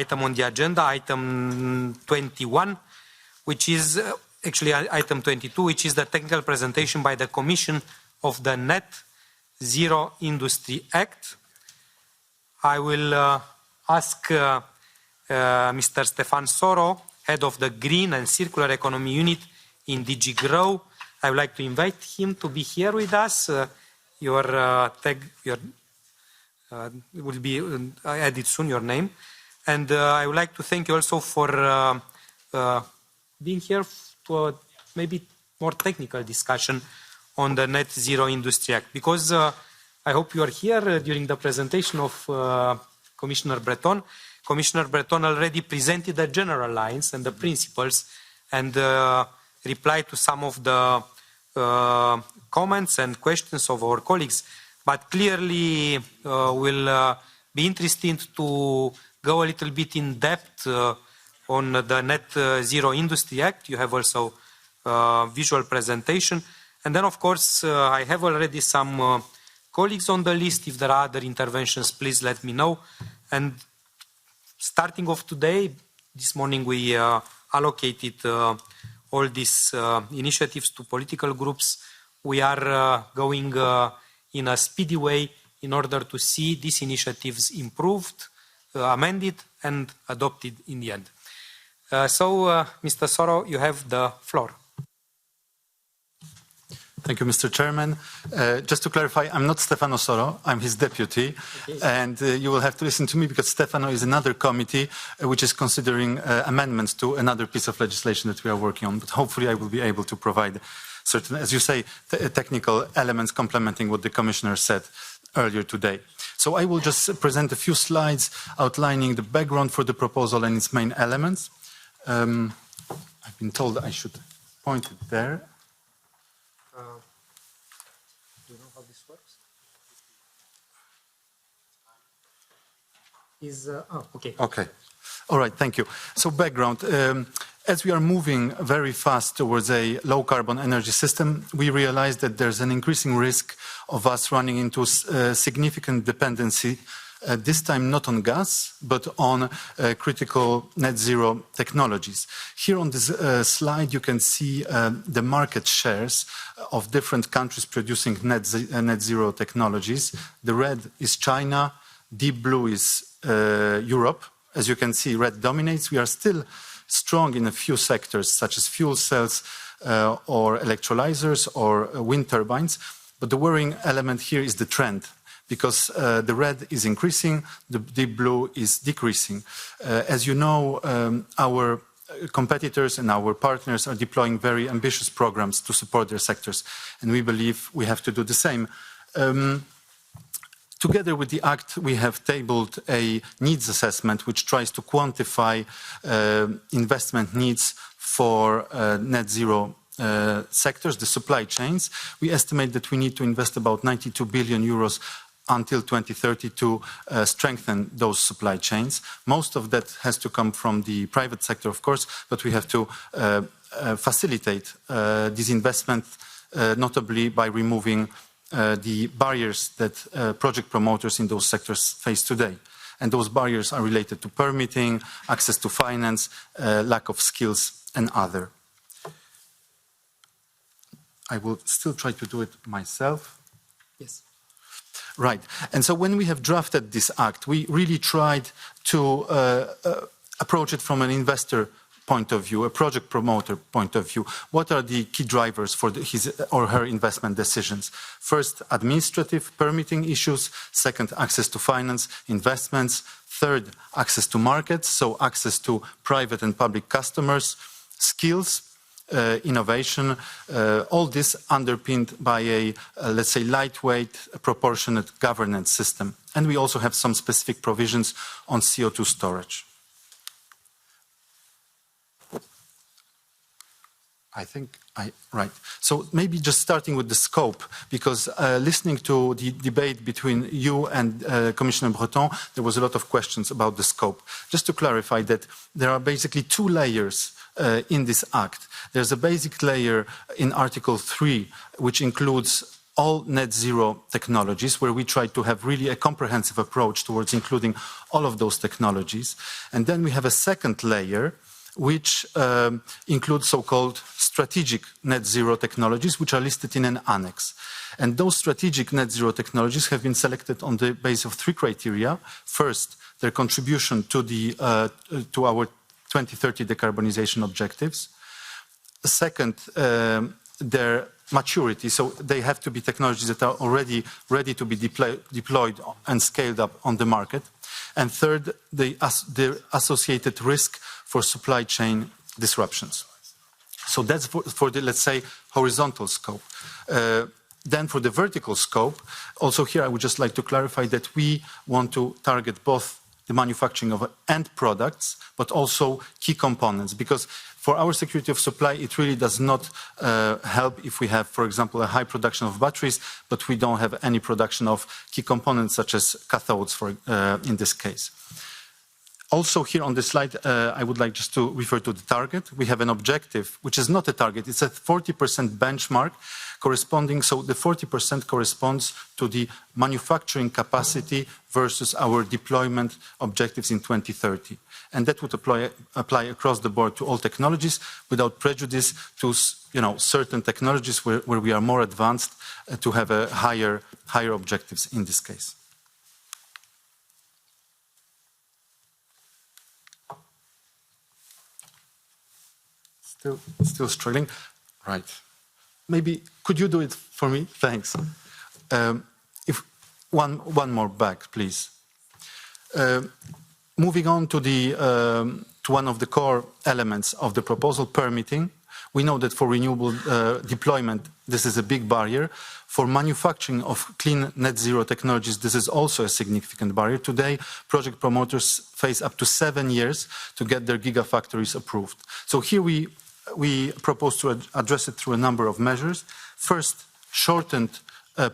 item on the agenda, item 21, which is actually item 22, which is the technical presentation by the Commission of the Net Zero Industry Act. I will ask Mr. Stefan Soro, head of the Green and Circular Economy Unit in DG GROW. I would like to invite him to be here with us. Your tag will be added soon, your name. And I would like to thank you also for being here to a maybe more technical discussion on the Net Zero Industry Act. Because I hope you are here during the presentation of Commissioner Breton. Commissioner Breton already presented the general lines and the principles and replied to some of the comments and questions of our colleagues. But clearly will be interesting to go a little bit in depth on the Net Zero Industry Act. You have also visual presentation. And then, of course, I have already some colleagues on the list. If there are other interventions, please let me know. And starting off today, this morning we allocated all these initiatives to political groups. We are going in a speedy way in order to see these initiatives improved, amended and adopted in the end. So, Mr. Soro, you have the floor. Thank you, Mr. Chairman. Just to clarify, I'm not Stefano Soro, I'm his deputy. Okay. And you will have to listen to me because Stefano is another committee which is considering amendments to another piece of legislation that we are working on. But hopefully I will be able to provide certain, as you say, technical elements complementing what the Commissioner said earlier today. So I will just present a few slides outlining the background for the proposal and its main elements. I've been told I should point it there. Do you know how this works? Okay. Okay. All right, thank you. So background. As we are moving very fast towards a low-carbon energy system, we realize that there's an increasing risk of us running into significant dependency, this time not on gas, but on critical net zero technologies. Here on this slide, you can see the market shares of different countries producing net zero technologies. The red is China, deep blue is Europe. As you can see, red dominates. We are still strong in a few sectors, such as fuel cells or electrolyzers or wind turbines. But the worrying element here is the trend, because the red is increasing, the deep blue is decreasing. As you know, our competitors and our partners are deploying very ambitious programs to support their sectors, and we believe we have to do the same. Together with the Act, we have tabled a needs assessment which tries to quantify investment needs for net zero sectors, the supply chains. We estimate that we need to invest about 92 billion euros until 2030 to strengthen those supply chains. Most of that has to come from the private sector, of course, but we have to facilitate this investment, notably by removing the barriers that project promoters in those sectors face today. And those barriers are related to permitting, access to finance, lack of skills, and other. I will still try to do it myself. Yes. Right. And so when we have drafted this act, we really tried to approach it from an investor point of view, a project promoter point of view. What are the key drivers for his or her investment decisions? First, administrative permitting issues. Second, access to finance, investments. Third, access to markets, so access to private and public customers. Skills, innovation, all this underpinned by a, let's say, lightweight, proportionate governance system. And we also have some specific provisions on CO2 storage. Right. So maybe just starting with the scope, because listening to the debate between you and Commissioner Breton, there was a lot of questions about the scope. Just to clarify that there are basically two layers in this act. There's a basic layer in Article 3, which includes all net zero technologies, where we try to have really a comprehensive approach towards including all of those technologies. And then we have a second layer, which includes so-called strategic net zero technologies, which are listed in an annex. And those strategic net zero technologies have been selected on the basis of three criteria. First, their contribution to our 2030 decarbonization objectives. Second, their maturity, so they have to be technologies that are already ready to be deployed and scaled up on the market. And third, the associated risk for supply chain disruptions. So that's for the, let's say, horizontal scope. Then for the vertical scope, also here I would just like to clarify that we want to target both the manufacturing of end products, but also key components, because for our security of supply, it really does not help if we have, for example, a high production of batteries, but we don't have any production of key components such as cathodes in this case. Also here on this slide, I would like just to refer to the target. We have an objective, which is not a target, it's a 40% benchmark corresponding, so the 40% corresponds to the manufacturing capacity versus our deployment objectives in 2030. And that would apply across the board to all technologies without prejudice to certain technologies where we are more advanced to have a higher objectives in this case. Still struggling? Right. Maybe, could you do it for me? Thanks. If one more back, please. Moving on to one of the core elements of the proposal, permitting. We know that for renewable deployment, this is a big barrier. For manufacturing of clean net zero technologies, this is also a significant barrier. Today, project promoters face up to 7 years to get their gigafactories approved. So here we propose to address it through a number of measures. First, shortened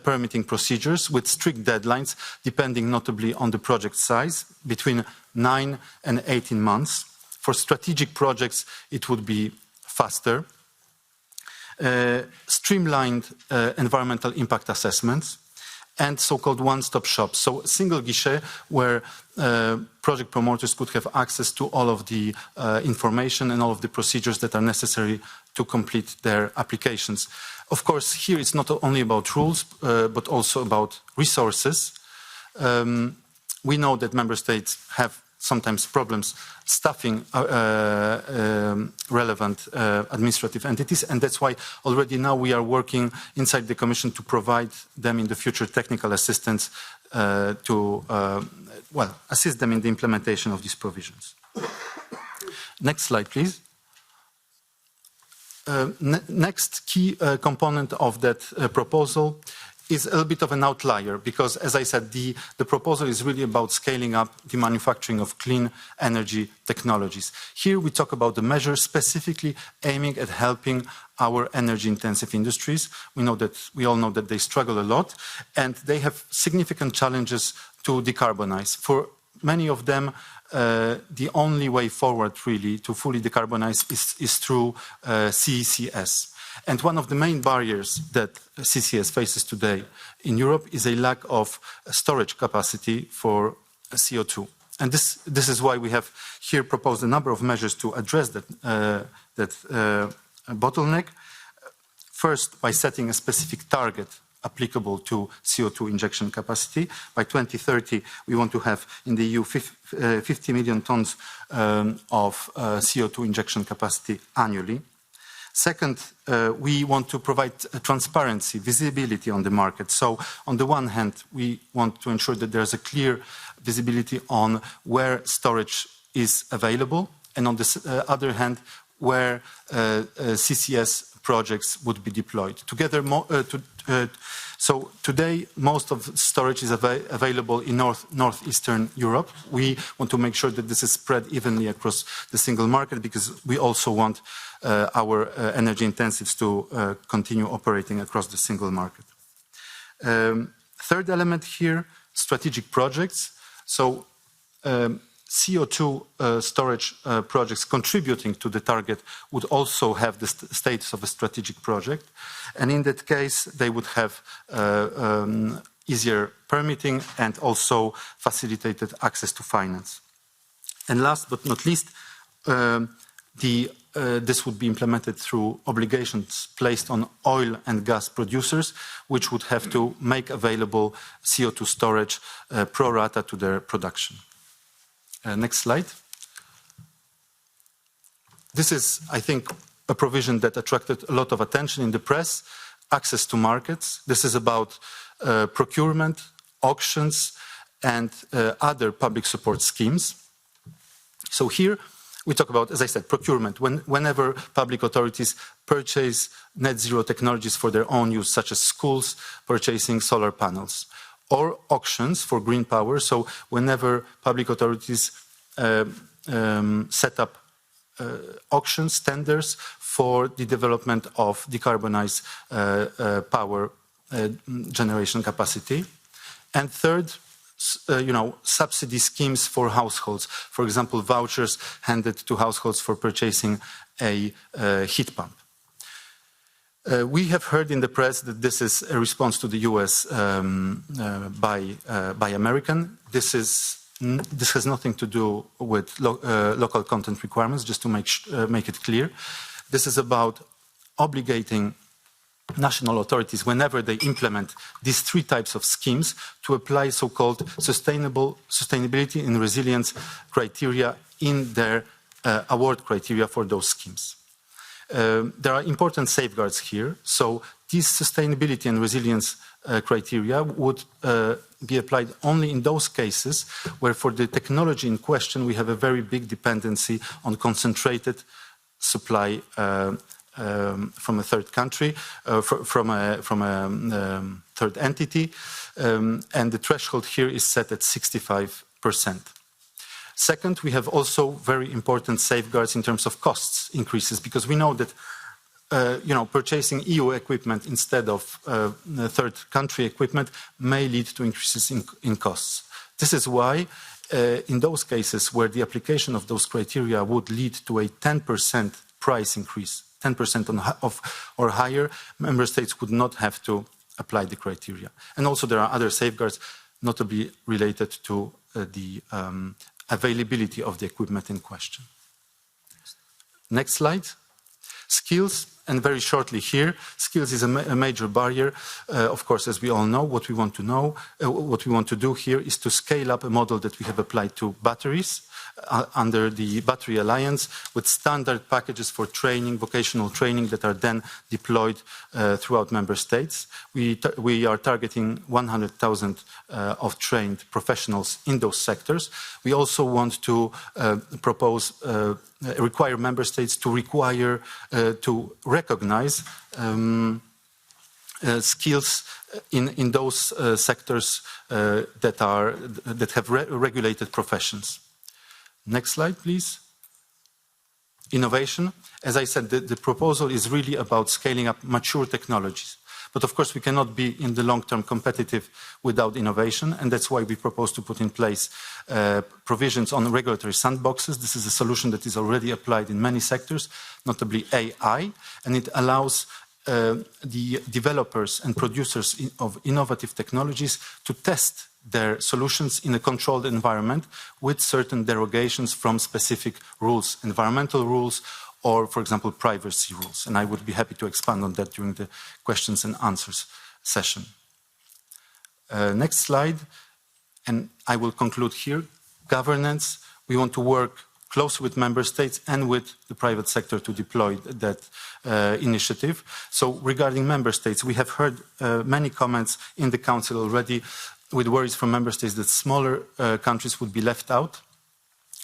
permitting procedures with strict deadlines, depending notably on the project size, between 9 and 18 months. For strategic projects, it would be faster. Streamlined environmental impact assessments, and so-called one-stop shops. So single guichet where project promoters could have access to all of the information and all of the procedures that are necessary to complete their applications. Of course, here it's not only about rules, but also about resources. We know that member states have sometimes problems staffing relevant administrative entities, and that's why already now we are working inside the Commission to provide them in the future technical assistance to assist them in the implementation of these provisions. Next slide, please. Next key component of that proposal is a little bit of an outlier because, as I said, the proposal is really about scaling up the manufacturing of clean energy technologies. Here we talk about the measures specifically aiming at helping our energy-intensive industries. We all know that they struggle a lot and they have significant challenges to decarbonize. For many of them, the only way forward really to fully decarbonize is through CCS. And one of the main barriers that CCS faces today in Europe is a lack of storage capacity for CO2. And this is why we have here proposed a number of measures to address that bottleneck. First, by setting a specific target applicable to CO2 injection capacity. By 2030, we want to have in the EU 50 million tons of CO2 injection capacity annually. Second, we want to provide transparency, visibility on the market. So on the one hand, we want to ensure that there's a clear visibility on where storage is available, and on the other hand, where CCS projects would be deployed. So today, most of storage is available in northeastern Europe. We want to make sure that this is spread evenly across the single market because we also want our energy intensives to continue operating across the single market. Third element here, strategic projects. So CO2 storage projects contributing to the target would also have the status of a strategic project. And in that case, they would have easier permitting and also facilitated access to finance. And last but not least, this would be implemented through obligations placed on oil and gas producers, which would have to make available CO2 storage pro rata to their production. Next slide. This is, I think, a provision that attracted a lot of attention in the press, access to markets. This is about procurement, auctions, and other public support schemes. So here we talk about, as I said, procurement. Whenever public authorities purchase net zero technologies for their own use, such as schools purchasing solar panels, or auctions for green power. So whenever public authorities set up auctions, tenders for the development of decarbonized power generation capacity. And third, subsidy schemes for households. For example, vouchers handed to households for purchasing a heat pump. We have heard in the press that this is a response to the US by American. This has nothing to do with local content requirements, just to make it clear. This is about obligating national authorities, whenever they implement these three types of schemes, to apply so-called sustainability and resilience criteria in their award criteria for those schemes. There are important safeguards here. So these sustainability and resilience criteria would be applied only in those cases where, for the technology in question, we have a very big dependency on concentrated supply from a third country, from a third entity, and the threshold here is set at 65%. Second, we have also very important safeguards in terms of costs increases, because we know that purchasing EU equipment instead of third country equipment may lead to increases in costs. This is why in those cases where the application of those criteria would lead to a 10% price increase, 10% or higher, member states would not have to apply the criteria. And also there are other safeguards, notably related to the availability of the equipment in question. Next slide. Skills, and very shortly here, skills is a major barrier. Of course, as we all know, what we want to do here is to scale up a model that we have applied to batteries under the Battery Alliance, with standard packages for training, vocational training, that are then deployed throughout member states. We are targeting 100,000 of trained professionals in those sectors. We also want to require member states to recognize skills in those sectors that have regulated professions. Next slide, please. Innovation. As I said, the proposal is really about scaling up mature technologies. But of course, we cannot be in the long term competitive without innovation, and that's why we propose to put in place provisions on regulatory sandboxes. This is a solution that is already applied in many sectors, notably AI, and it allows the developers and producers of innovative technologies to test their solutions in a controlled environment with certain derogations from specific rules, environmental rules, or, for example, privacy rules. And I would be happy to expand on that during the questions and answers session. Next slide, and I will conclude here. Governance. We want to work close with member states and with the private sector to deploy that initiative. So regarding member states, we have heard many comments in the Council already with worries from member states that smaller countries would be left out.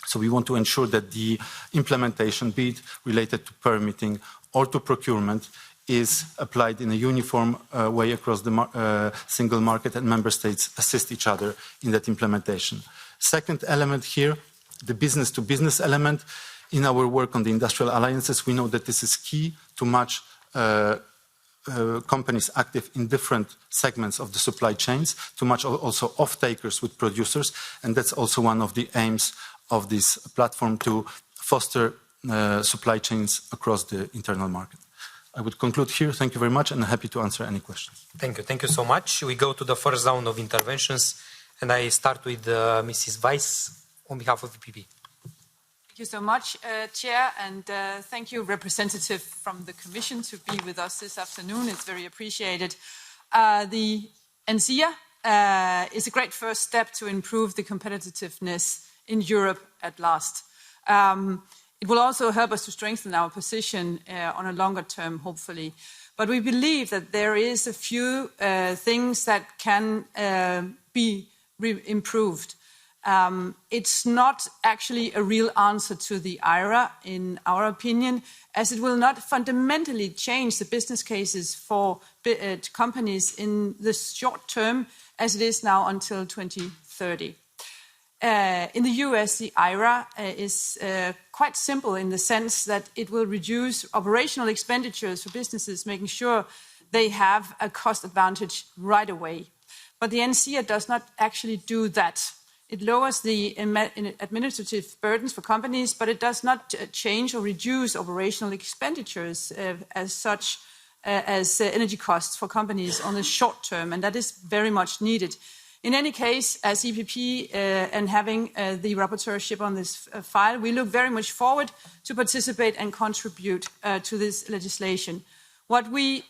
So we want to ensure that the implementation, be it related to permitting or to procurement, is applied in a uniform way across the single market, and member states assist each other in that implementation. Second element here, the business-to-business element. In our work on the industrial alliances, we know that this is key to match companies active in different segments of the supply chains, to match also off-takers with producers, and that's also one of the aims of this platform to foster supply chains across the internal market. I would conclude here. Thank you very much, and happy to answer any questions. Thank you. Thank you so much. We go to the first round of interventions, and I start with Mrs. Weiss on behalf of EPP. Thank you so much, Chair, and thank you, representative from the Commission, to be with us this afternoon. It's very appreciated. The ENSEA is a great first step to improve the competitiveness in Europe at last. It will also help us to strengthen our position on a longer term, hopefully. But we believe that there is a few things that can be improved. It's not actually a real answer to the IRA, in our opinion, as it will not fundamentally change the business cases for companies in the short term, as it is now until 2030. In the US, the IRA is quite simple in the sense that it will reduce operational expenditures for businesses, making sure they have a cost advantage right away. But the ENSEA does not actually do that. It lowers the administrative burdens for companies, but it does not change or reduce operational expenditures as such as energy costs for companies on the short term, and that is very much needed. In any case, as EPP and having the rapporteurship on this file, we look very much forward to participate and contribute to this legislation. What we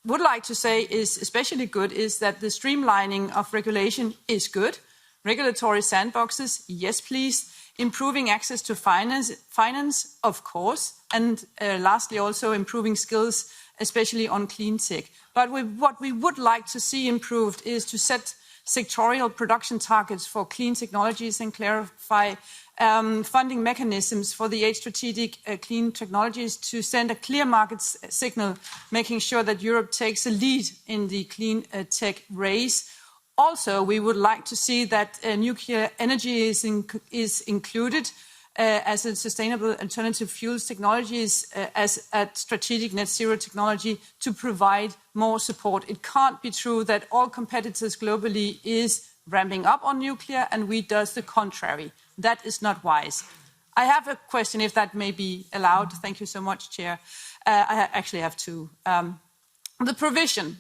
would like to say is especially good is that the streamlining of regulation is good. Regulatory sandboxes, yes, please. Improving access to finance, of course. And lastly, also improving skills, especially on clean tech. But what we would like to see improved is to set sectorial production targets for clean technologies and clarify funding mechanisms for the 8 strategic clean technologies to send a clear market signal, making sure that Europe takes a lead in the clean tech race. Also, we would like to see that nuclear energy is included as a sustainable alternative fuels technologies as a strategic net zero technology to provide more support. It can't be true that all competitors globally is ramping up on nuclear and we does the contrary. That is not wise. I have a question, if that may be allowed. Thank you so much, Chair. I actually have two. The provision,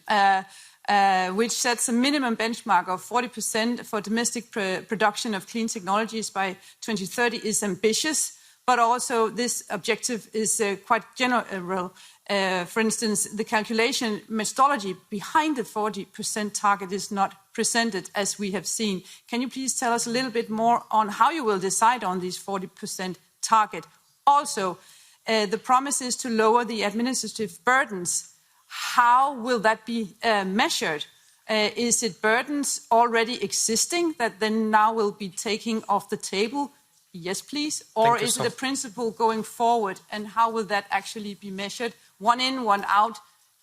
which sets a minimum benchmark of 40% for domestic production of clean technologies by 2030 is ambitious, but also this objective is quite general. For instance, the calculation methodology behind the 40% target is not presented as we have seen. Can you please tell us a little bit more on how you will decide on this 40% target? Also, the promise is to lower the administrative burdens. How will that be measured? Is it burdens already existing that then now will be taken off the table? Yes, please. Or is it a principle going forward? And how will that actually be measured? One in, one out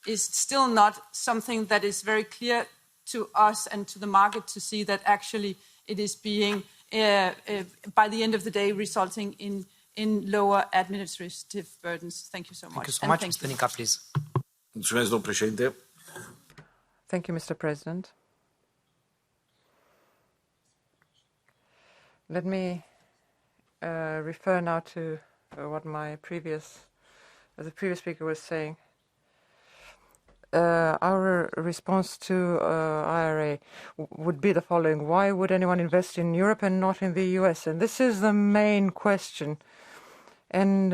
is still not something that is very clear to us and to the market to see that actually it is being, by the end of the day, resulting in lower administrative burdens. Thank you so much. Thank you so much. Mr. Nica, please. Thank you, Mr. President. Let me refer now to what the previous speaker was saying. Our response to IRA would be the following. Why would anyone invest in Europe and not in the US? And this is the main question. And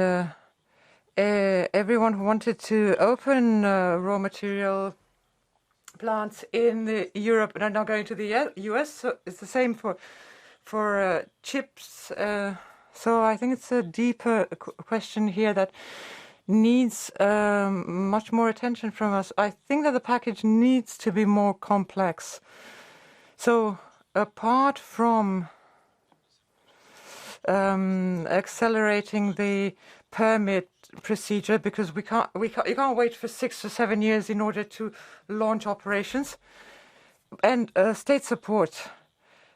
everyone who wanted to open raw material plants in Europe are now going to the US. So it's the same for chips. So I think it's a deeper question here that needs much more attention from us. I think that the package needs to be more complex. So apart from accelerating the permit procedure, because you can't wait for 6 or 7 years in order to launch operations, and state support.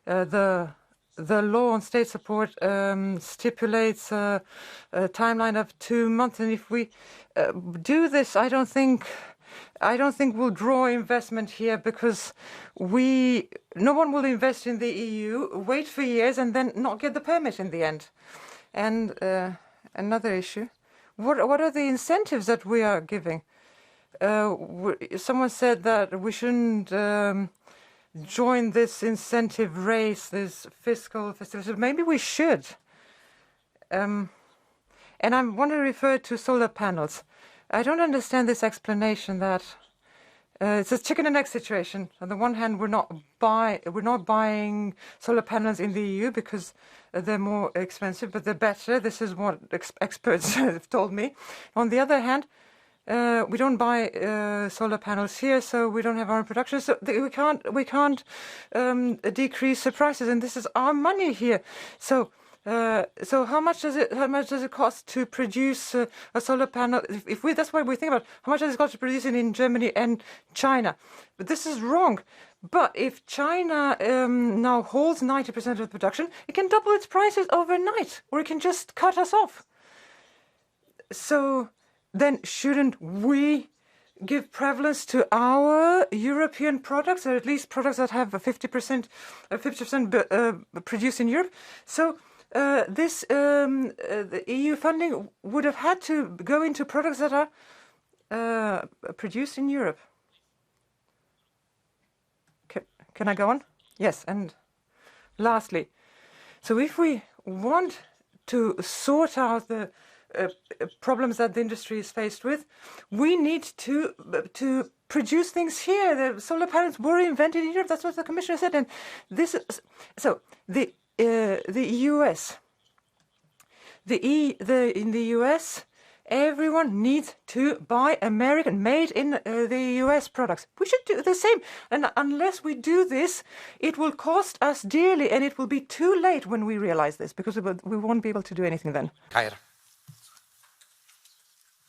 The law on state support stipulates a timeline of 2 months, and if we do this, I don't think I don't think we'll draw investment here because no one will invest in the EU, wait for years, and then not get the permit in the end. And another issue, what are the incentives that we are giving? Someone said that we shouldn't join this incentive race, this fiscal facility. Maybe we should. And I want to refer to solar panels. I don't understand this explanation that it's a chicken and egg situation. On the one hand, we're not buying solar panels in the EU because they're more expensive, but they're better. This is what experts have told me. On the other hand, we don't buy solar panels here, so we don't have our own production. So we can't decrease the prices, and this is our money here. So how much does it cost to produce a solar panel? That's why we think about how much does it cost to produce it in Germany and China. But this is wrong. But if China now holds 90% of the production, it can double its prices overnight, or it can just cut us off. So then shouldn't we give prevalence to our European products, or at least products that have 50% produced in Europe? So the EU funding would have had to go into products that are produced in Europe. Can I go on? Yes, and lastly, so if we want to sort out the problems that the industry is faced with, we need to produce things here. The solar panels were invented in Europe. That's what the Commissioner said. And this is so the US. In the US, everyone needs to buy American, made in the US products. We should do the same. And unless we do this, it will cost us dearly, and it will be too late when we realize this, because we won't be able to do anything then. Kaira.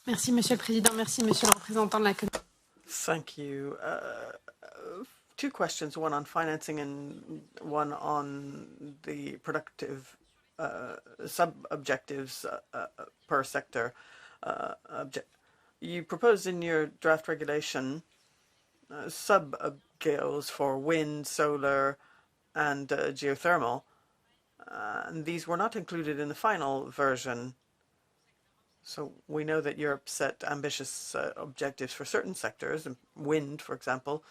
Merci, Monsieur le Président. Merci, Monsieur le Représentant de la Commission. Thank you. Two questions, one on financing and one on the productive sub-objectives per sector. You proposed in your draft regulation sub-goals for wind, solar, and geothermal. And these were not included in the final version. So we know that Europe set ambitious objectives for certain sectors, wind, for example.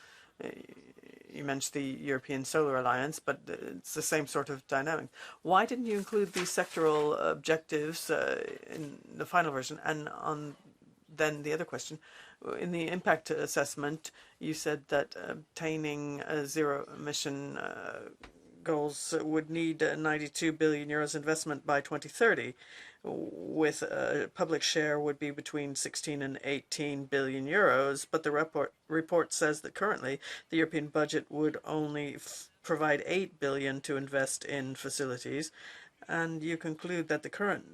You mentioned the European Solar Alliance, but it's the same sort of dynamic. Why didn't you include these sectoral objectives in the final version? And then the other question, in the impact assessment, you said that obtaining zero emission goals would need 92 billion euros investment by 2030, with a public share would be between 16 and 18 billion euros. But the report says that currently the European budget would only provide 8 billion to invest in facilities. And you conclude that the current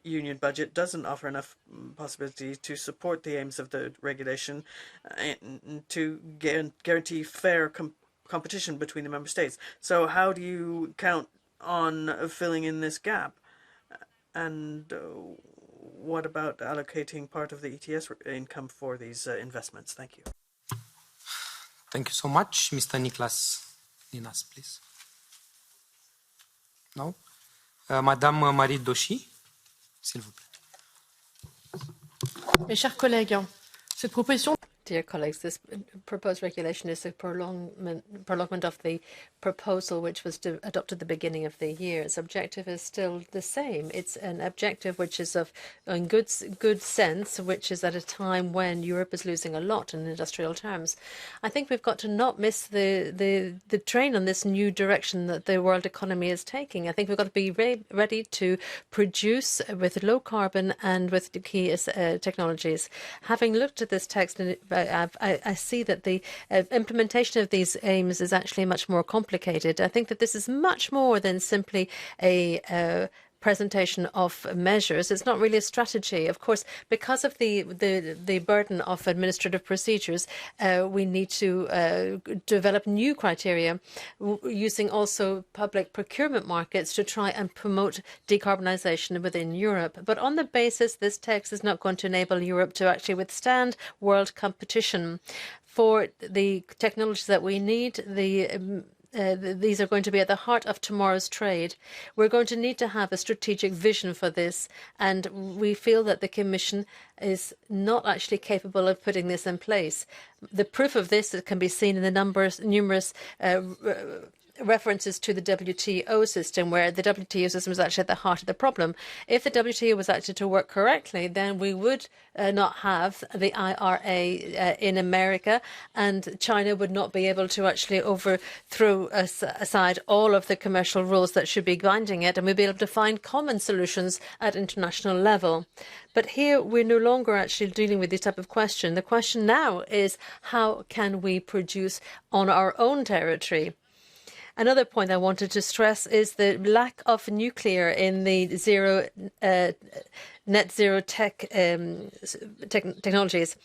Union budget doesn't offer enough possibility to support the aims of the regulation and to guarantee fair competition between the member states. So how do you count on filling in this gap? And what about allocating part of the ETS income for these investments? Thank you. Thank you so much. Mr. Niklas Linas, please. No? Madame Marie Doshi, s'il vous plaît. Mes chers collègues, cette proposition... Dear colleagues, this proposed regulation is a prolongment of the proposal which was adopted at the beginning of the year. Its objective is still the same. It's an objective which is in good sense, which is at a time when Europe is losing a lot in industrial terms. I think we've got to not miss the train on this new direction that the world economy is taking. I think we've got to be ready to produce with low carbon and with the key technologies. Having looked at this text, I see that the implementation of these aims is actually much more complicated. I think that this is much more than simply a presentation of measures. It's not really a strategy. Of course, because of the burden of administrative procedures, we need to develop new criteria using also public procurement markets to try and promote decarbonisation within Europe. But on the basis, this text is not going to enable Europe to actually withstand world competition. For the technologies that we need, these are going to be at the heart of tomorrow's trade. We're going to need to have a strategic vision for this, and we feel that the Commission is not actually capable of putting this in place. The proof of this can be seen in the numerous references to the WTO system, where the WTO system is actually at the heart of the problem. If the WTO was actually to work correctly, then we would not have the IRA in America, and China would not be able to actually overthrow aside all of the commercial rules that should be binding it, and we'd be able to find common solutions at international level. But here we're no longer actually dealing with this type of question. The question now is, how can we produce on our own territory? Another point I wanted to stress is the lack of nuclear in the net zero technologies.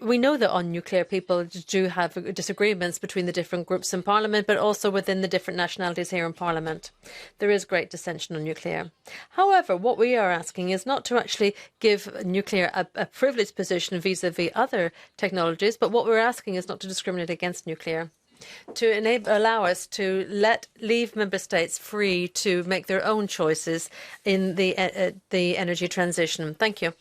We know that on nuclear, people do have disagreements between the different groups in Parliament, but also within the different nationalities here in Parliament. There is great dissension on nuclear. However, what we are asking is not to actually give nuclear a privileged position vis-à-vis other technologies, but what we're asking is not to discriminate against nuclear, to allow us to leave member states free to make their own choices in the energy transition. Thank you.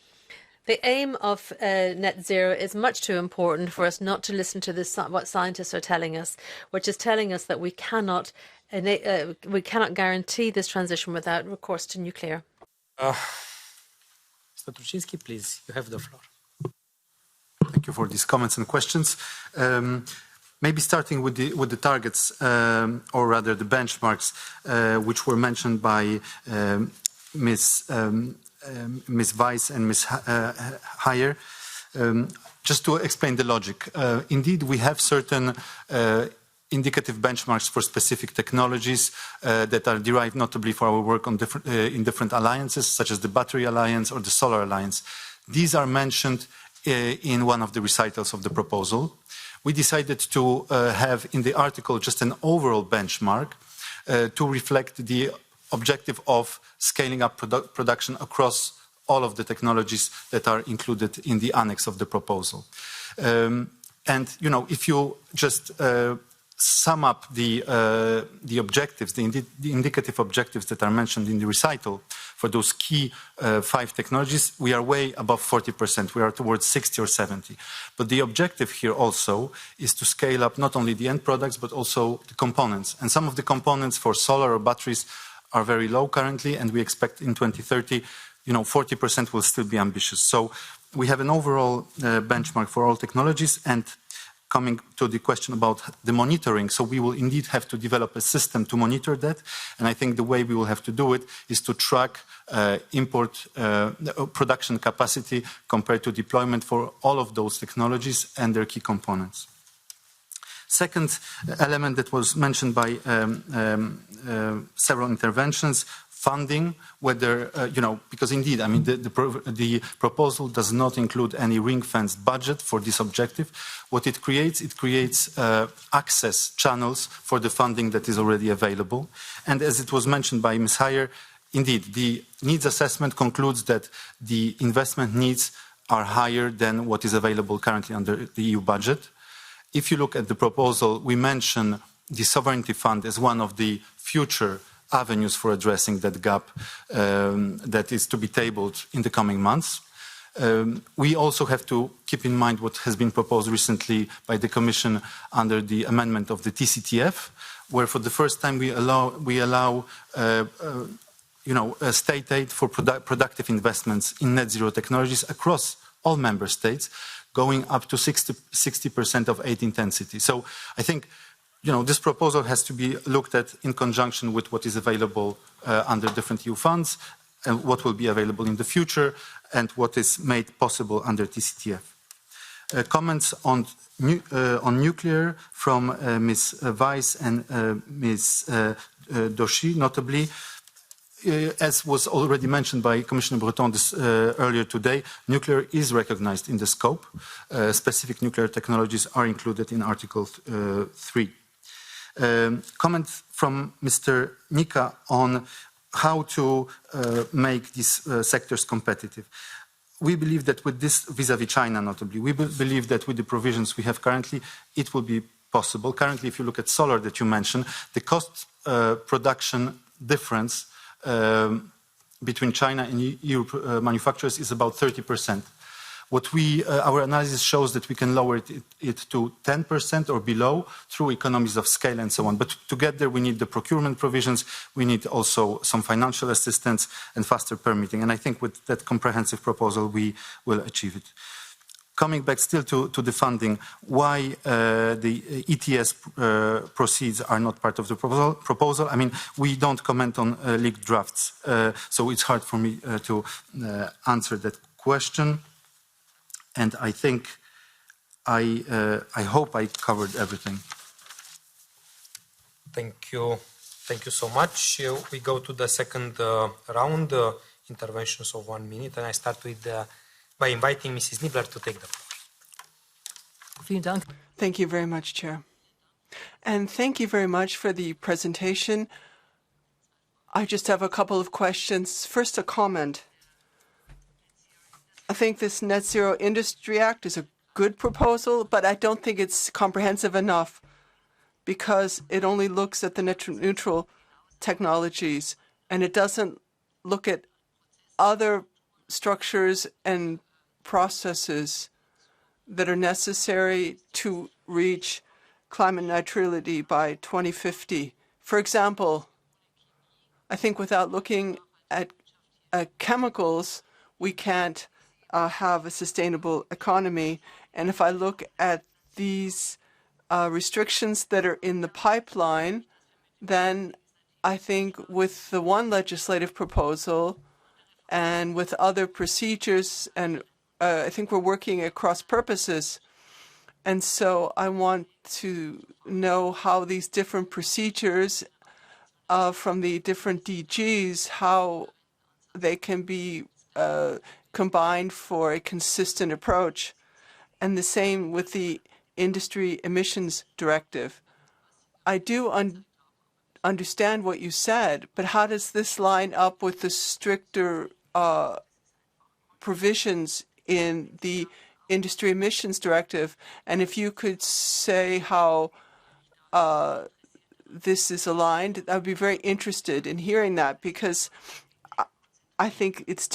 The aim of net zero is much too important for us not to listen to what scientists are telling us, which is telling us that we cannot guarantee this transition without recourse to nuclear. Mr. Truszczyński, please, you have the floor. Thank you for these comments and questions. Maybe starting with the targets, or rather the benchmarks, which were mentioned by Ms. Weiss and Ms. Heyer. Just to explain the logic, indeed we have certain indicative benchmarks for specific technologies that are derived notably for our work on in different alliances, such as the Battery Alliance or the Solar Alliance. These are mentioned in one of the recitals of the proposal. We decided to have in the article just an overall benchmark to reflect the objective of scaling up production across all of the technologies that are included in the annex of the proposal. And, you know, if you just sum up the objectives, the indicative objectives that are mentioned in the recital for those key 5 technologies, we are way above 40%. We are towards 60 or 70. But the objective here also is to scale up not only the end products, but also the components. And some of the components for solar or batteries are very low currently, and we expect in 2030, you know, 40% will still be ambitious. So we have an overall benchmark for all technologies. And coming to the question about the monitoring, so we will indeed have to develop a system to monitor that. And I think the way we will have to do it is to track import production capacity compared to deployment for all of those technologies and their key components. Second element that was mentioned by several interventions, funding, whether, you know, because indeed, I mean, the proposal does not include any ring-fenced budget for this objective. What it creates access channels for the funding that is already available. And as it was mentioned by Ms. Heyer, indeed, the needs assessment concludes that the investment needs are higher than what is available currently under the EU budget. If you look at the proposal, we mention the Sovereignty Fund as one of the future avenues for addressing that gap that is to be tabled in the coming months. We also have to keep in mind what has been proposed recently by the Commission under the amendment of the TCTF, where for the first time we allow state aid for productive investments in net zero technologies across all member states, going up to 60% of aid intensity. So I think, you know, this proposal has to be looked at in conjunction with what is available under different EU funds and what will be available in the future and what is made possible under TCTF. Comments on nuclear from Ms. Weiss and Ms. Doshi, notably. as was already mentioned by Commissioner Breton earlier today, nuclear is recognized in the scope. Specific nuclear technologies are included in Article 3. Comment from Mr. Nika on how to make these sectors competitive. We believe that with this, vis-à-vis China notably, we believe that with the provisions we have currently, it will be possible. Currently, if you look at solar that you mentioned, the cost production difference between China and Europe manufacturers is about 30%. What our analysis shows that we can lower it to 10% or below through economies of scale and so on. But to get there, we need the procurement provisions. We need also some financial assistance and faster permitting. And I think with that comprehensive proposal, we will achieve it. Coming back still to the funding, why the ETS proceeds are not part of the proposal. I mean, we don't comment on leaked drafts, so it's hard for me to answer that question. And I think I hope I covered everything. Thank you. Thank you so much. We go to the second round, interventions of 1 minute, and I start with by inviting Mrs. Niebler to take the floor. Thank you very much, Chair. And thank you very much for the presentation. I just have a couple of questions. First, a comment. I think this Net Zero Industry Act is a good proposal, but I don't think it's comprehensive enough because it only looks at the net neutral technologies and it doesn't look at other structures and processes that are necessary to reach climate neutrality by 2050. For example, I think without looking at chemicals, we can't have a sustainable economy. And if I look at these restrictions that are in the pipeline, then I think with the one legislative proposal and with other procedures, and I think we're working at cross purposes. And so I want to know how these different procedures from the different DGs, how they can be combined for a consistent approach. And the same with the Industry Emissions Directive. I do understand what you said, but how does this line up with the stricter provisions in the Industry Emissions Directive? And if you could say how this is aligned, I would be very interested in hearing that, because I think it's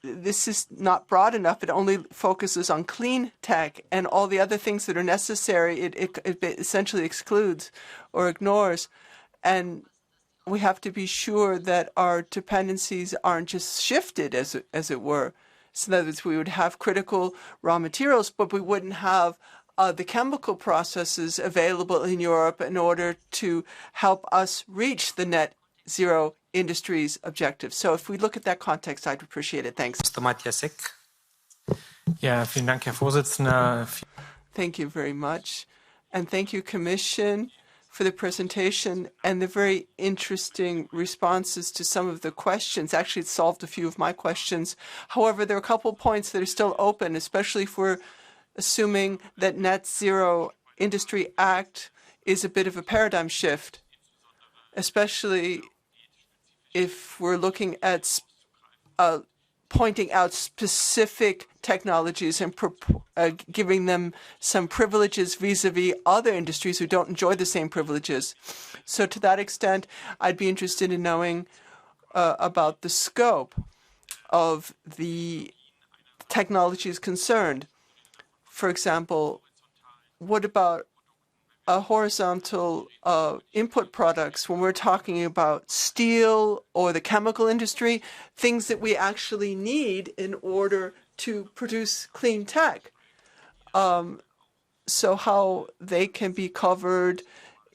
this is not broad enough. It only focuses on clean tech, and all the other things that are necessary, it essentially excludes or ignores. And we have to be sure that our dependencies aren't just shifted, as it were. So that we would have critical raw materials, but we wouldn't have the chemical processes available in Europe in order to help us reach the net zero industries objectives. So if we look at that context, I'd appreciate it. Thanks. Mr. Matiasek. Ja, vielen Dank, Herr Vorsitzender. Thank you very much. And thank you, Commission, for the presentation and the very interesting responses to some of the questions. Actually, it solved a few of my questions. However, there are a couple of points that are still open, especially if we're assuming that Net Zero Industry Act is a bit of a paradigm shift, especially if we're looking at pointing out specific technologies and giving them some privileges vis-a-vis other industries who don't enjoy the same privileges. So to that extent, I'd be interested in knowing about the scope of the technologies concerned. For example, what about horizontal input products when we're talking about steel or the chemical industry, things that we actually need in order to produce clean tech? So how they can be covered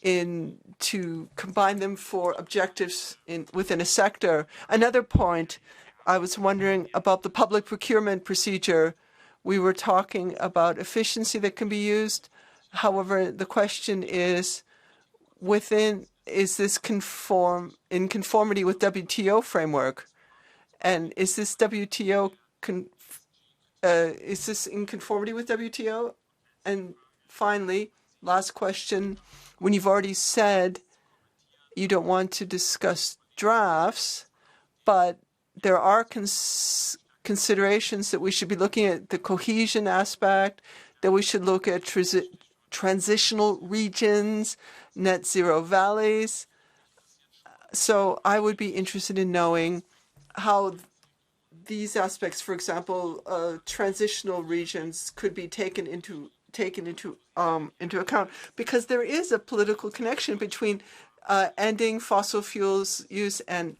to combine them for objectives within a sector. Another point, I was wondering about the public procurement procedure. We were talking about efficiency that can be used. However, the question is, within is this in conformity with WTO framework? And is this WTO is this in conformity with WTO? And finally, last question, when you've already said you don't want to discuss drafts, but there are considerations that we should be looking at the cohesion aspect, that we should look at transitional regions, net zero valleys. So I would be interested in knowing how these aspects, for example, transitional regions, could be taken into account, because there is a political connection between ending fossil fuels use and.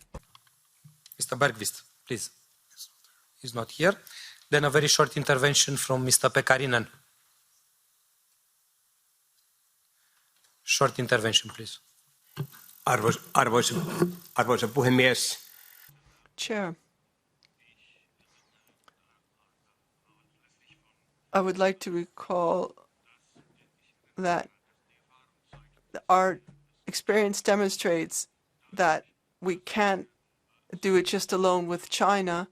Mr. Bergqvist, please. He's not here. Then a very short intervention from Mr. Pekarinen. Short intervention, please. Arvoisa puhemies. Chair, I would like to recall that our experience demonstrates that we can't do it just alone with China,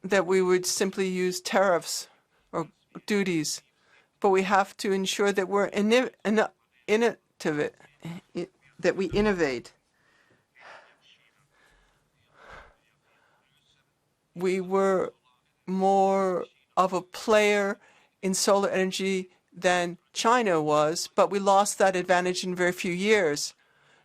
that we would simply use tariffs or duties, but we have to ensure that we're innovative, that we innovate. We were more of a player in solar energy than China was, but we lost that advantage in very few years.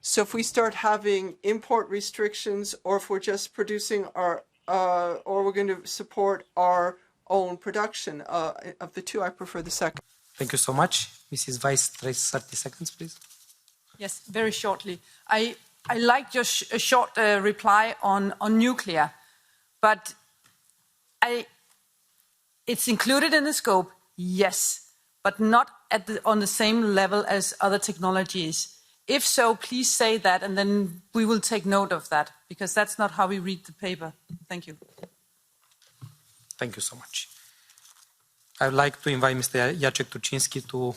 So if we start having import restrictions, or if we're just producing our, or we're going to support our own production, of the two, I prefer the second. Thank you so much. Mrs. Weiss, 30 seconds, please. Yes, very shortly. I liked your short reply on nuclear, but it's included in the scope, yes, but not on the same level as other technologies. If so, please say that, and then we will take note of that, because that's not how we read the paper. Thank you. Thank you so much. I would like to invite Mr. Jacek Tuczynski to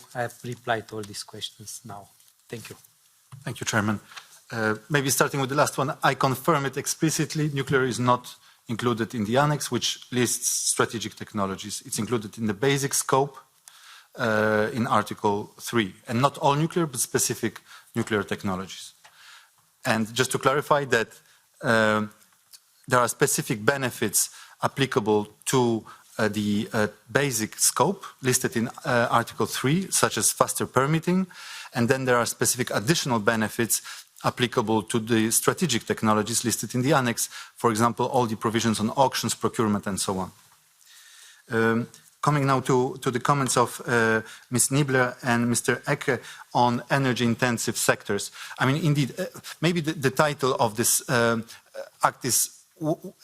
reply to all these questions now. Thank you. Thank you, Chairman. Maybe starting with the last one, I confirm it explicitly. Nuclear is not included in the annex, which lists strategic technologies. It's included in the basic scope in Article 3, and not all nuclear, but specific nuclear technologies. And just to clarify that there are specific benefits applicable to the basic scope listed in Article 3, such as faster permitting, and then there are specific additional benefits applicable to the strategic technologies listed in the annex, for example, all the provisions on auctions, procurement, and so on. Coming now to the comments of Ms. Niebler and Mr. Ecke on energy-intensive sectors. I mean, indeed, maybe the title of this act is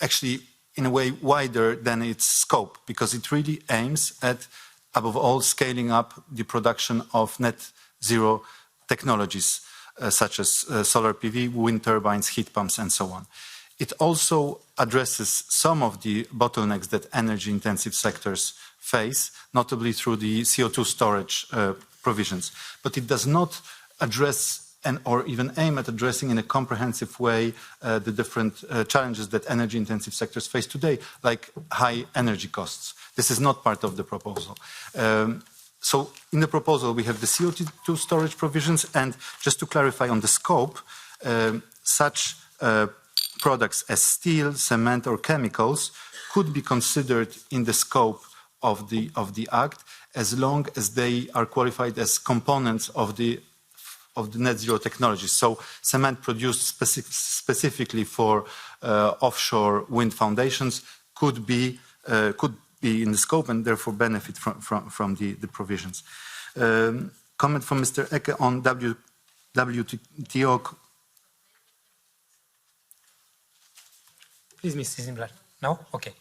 actually, in a way, wider than its scope, because it really aims at, above all, scaling up the production of net zero technologies, such as solar PV, wind turbines, heat pumps, and so on. It also addresses some of the bottlenecks that energy-intensive sectors face, notably through the CO2 storage provisions. But it does not address or even aim at addressing in a comprehensive way the different challenges that energy-intensive sectors face today, like high energy costs. This is not part of the proposal. So in the proposal, we have the CO2 storage provisions, and just to clarify on the scope, such products as steel, cement, or chemicals could be considered in the scope of the Act, as long as they are qualified as components of the net zero technologies. So cement produced specifically for offshore wind foundations could be in the scope and therefore benefit from the provisions. Comment from Mr. Ecke on WTO. Please, Mrs. Niebler. No? Okay.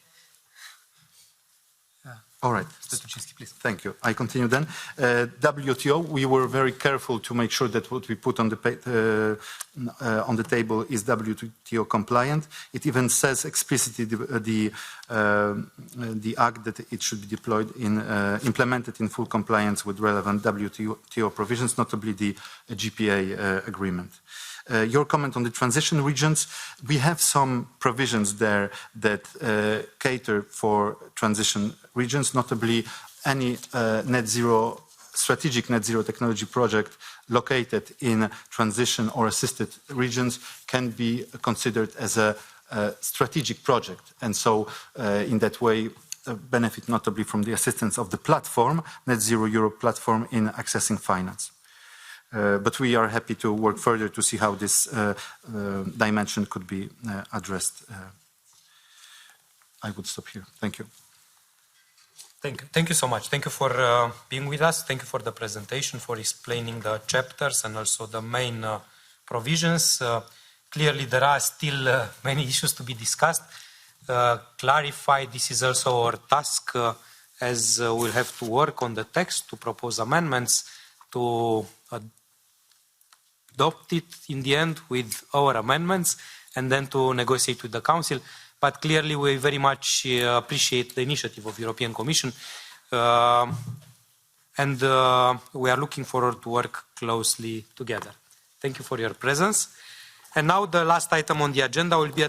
All right. Please. Thank you. I continue then. WTO, we were very careful to make sure that what we put on the table is WTO compliant. It even says explicitly the act that it should be deployed implemented in full compliance with relevant WTO provisions, notably the GPA agreement. Your comment on the transition regions, we have some provisions there that cater for transition regions, notably any strategic net zero technology project located in transition or assisted regions can be considered as a strategic project. And so in that way, benefit notably from the assistance of the platform, Net Zero Europe platform, in accessing finance. But we are happy to work further to see how this dimension could be addressed. I would stop here. Thank you. Thank you so much. Thank you for being with us. Thank you for the presentation, for explaining the chapters and also the main provisions. Clearly, there are still many issues to be discussed. Clarify, this is also our task, as we'll have to work on the text, to propose amendments, to adopt it in the end with our amendments, and then to negotiate with the Council. But clearly we very much appreciate the initiative of the European Commission, and we are looking forward to work closely together. Thank you for your presence. And now the last item on the agenda will be